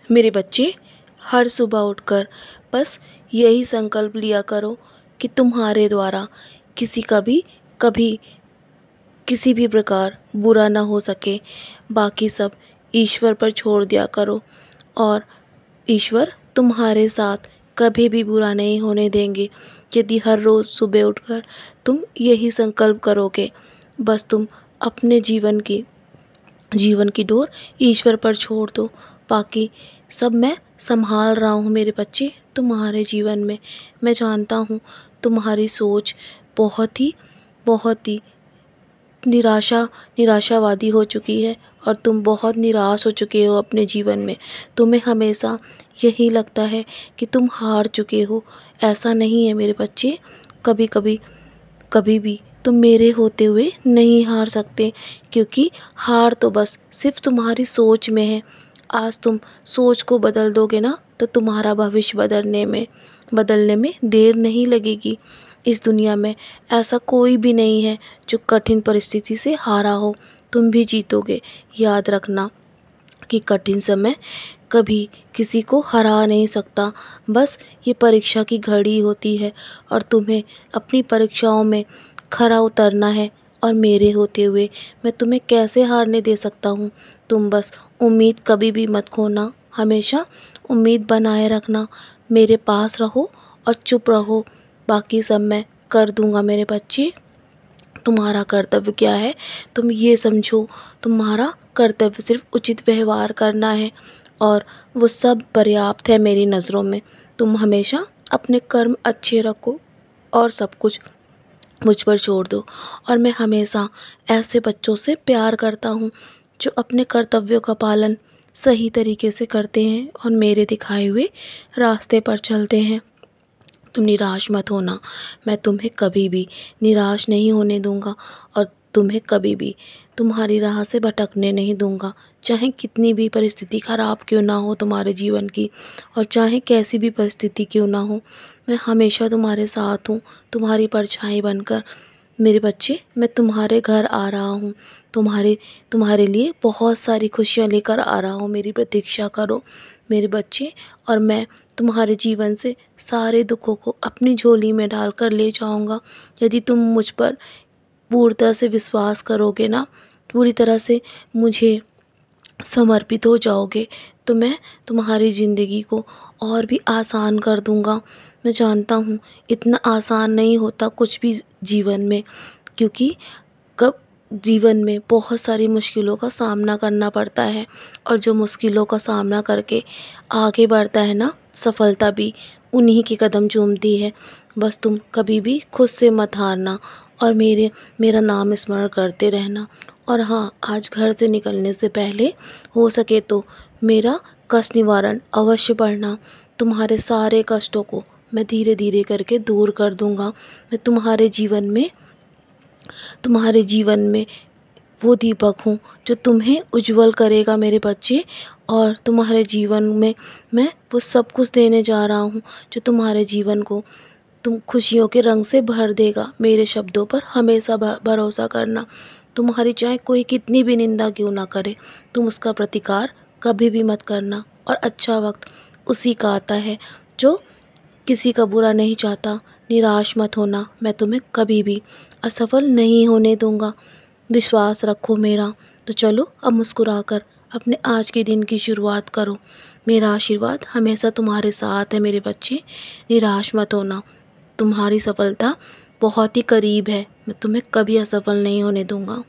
मेरे बच्चे, हर सुबह उठकर बस यही संकल्प लिया करो कि तुम्हारे द्वारा किसी का भी कभी किसी भी प्रकार बुरा ना हो सके। बाकी सब ईश्वर पर छोड़ दिया करो और ईश्वर तुम्हारे साथ कभी भी बुरा नहीं होने देंगे। यदि हर रोज़ सुबह उठकर तुम यही संकल्प करोगे, बस तुम अपने जीवन की डोर ईश्वर पर छोड़ दो। बाकी सब मैं संभाल रहा हूँ मेरे बच्चे तुम्हारे जीवन में। मैं जानता हूँ तुम्हारी सोच बहुत ही निराशावादी हो चुकी है और तुम बहुत निराश हो चुके हो अपने जीवन में। तुम्हें हमेशा यही लगता है कि तुम हार चुके हो। ऐसा नहीं है मेरे बच्चे। कभी भी तुम मेरे होते हुए नहीं हार सकते, क्योंकि हार तो बस सिर्फ तुम्हारी सोच में है। आज तुम सोच को बदल दोगे ना, तो तुम्हारा भविष्य बदलने में देर नहीं लगेगी। इस दुनिया में ऐसा कोई भी नहीं है जो कठिन परिस्थिति से हारा हो। तुम भी जीतोगे। याद रखना कि कठिन समय कभी किसी को हरा नहीं सकता। बस ये परीक्षा की घड़ी होती है और तुम्हें अपनी परीक्षाओं में खरा उतरना है। और मेरे होते हुए मैं तुम्हें कैसे हारने दे सकता हूँ। तुम बस उम्मीद कभी भी मत खोना। हमेशा उम्मीद बनाए रखना। मेरे पास रहो और चुप रहो। बाकी सब मैं कर दूँगा मेरे बच्चे। तुम्हारा कर्तव्य क्या है, तुम ये समझो। तुम्हारा कर्तव्य सिर्फ उचित व्यवहार करना है और वो सब पर्याप्त है मेरी नज़रों में। तुम हमेशा अपने कर्म अच्छे रखो और सब कुछ मुझ पर छोड़ दो। और मैं हमेशा ऐसे बच्चों से प्यार करता हूँ जो अपने कर्तव्यों का पालन सही तरीके से करते हैं और मेरे दिखाए हुए रास्ते पर चलते हैं। तुम निराश मत होना। मैं तुम्हें कभी भी निराश नहीं होने दूंगा और तुम्हें कभी भी तुम्हारी राह से भटकने नहीं दूंगा। चाहे कितनी भी परिस्थिति खराब क्यों ना हो तुम्हारे जीवन की, और चाहे कैसी भी परिस्थिति क्यों ना हो, मैं हमेशा तुम्हारे साथ हूँ, तुम्हारी परछाई बनकर। मेरे बच्चे, मैं तुम्हारे घर आ रहा हूँ। तुम्हारे लिए बहुत सारी खुशियाँ लेकर आ रहा हूँ। मेरी प्रतीक्षा करो मेरे बच्चे, और मैं तुम्हारे जीवन से सारे दुखों को अपनी झोली में डालकर ले जाऊंगा। यदि तुम मुझ पर पूरी तरह से विश्वास करोगे ना, पूरी तरह से मुझे समर्पित हो जाओगे, तो मैं तुम्हारी ज़िंदगी को और भी आसान कर दूंगा। मैं जानता हूँ इतना आसान नहीं होता कुछ भी जीवन में, क्योंकि कब जीवन में बहुत सारी मुश्किलों का सामना करना पड़ता है और जो मुश्किलों का सामना करके आगे बढ़ता है ना, सफलता भी उन्हीं के कदम चूमती है। बस तुम कभी भी खुद से मत हारना और मेरा नाम स्मरण करते रहना। और हाँ, आज घर से निकलने से पहले हो सके तो मेरा कष्ट निवारण अवश्य पढ़ना। तुम्हारे सारे कष्टों को मैं धीरे धीरे करके दूर कर दूंगा। मैं तुम्हारे जीवन में वो दीपक हूँ जो तुम्हें उज्जवल करेगा मेरे बच्चे। और तुम्हारे जीवन में मैं वो सब कुछ देने जा रहा हूँ जो तुम्हारे जीवन को तुम खुशियों के रंग से भर देगा। मेरे शब्दों पर हमेशा भरोसा करना। तुम्हारी चाहे कोई कितनी भी निंदा क्यों ना करे, तुम उसका प्रतिकार कभी भी मत करना। और अच्छा वक्त उसी का आता है जो किसी का बुरा नहीं चाहता। निराश मत होना। मैं तुम्हें कभी भी असफल नहीं होने दूंगा। विश्वास रखो मेरा। तो चलो अब मुस्कुराकर अपने आज के दिन की शुरुआत करो। मेरा आशीर्वाद हमेशा तुम्हारे साथ है मेरे बच्चे। निराश मत होना। तुम्हारी सफलता बहुत ही करीब है। मैं तुम्हें कभी असफल नहीं होने दूंगा।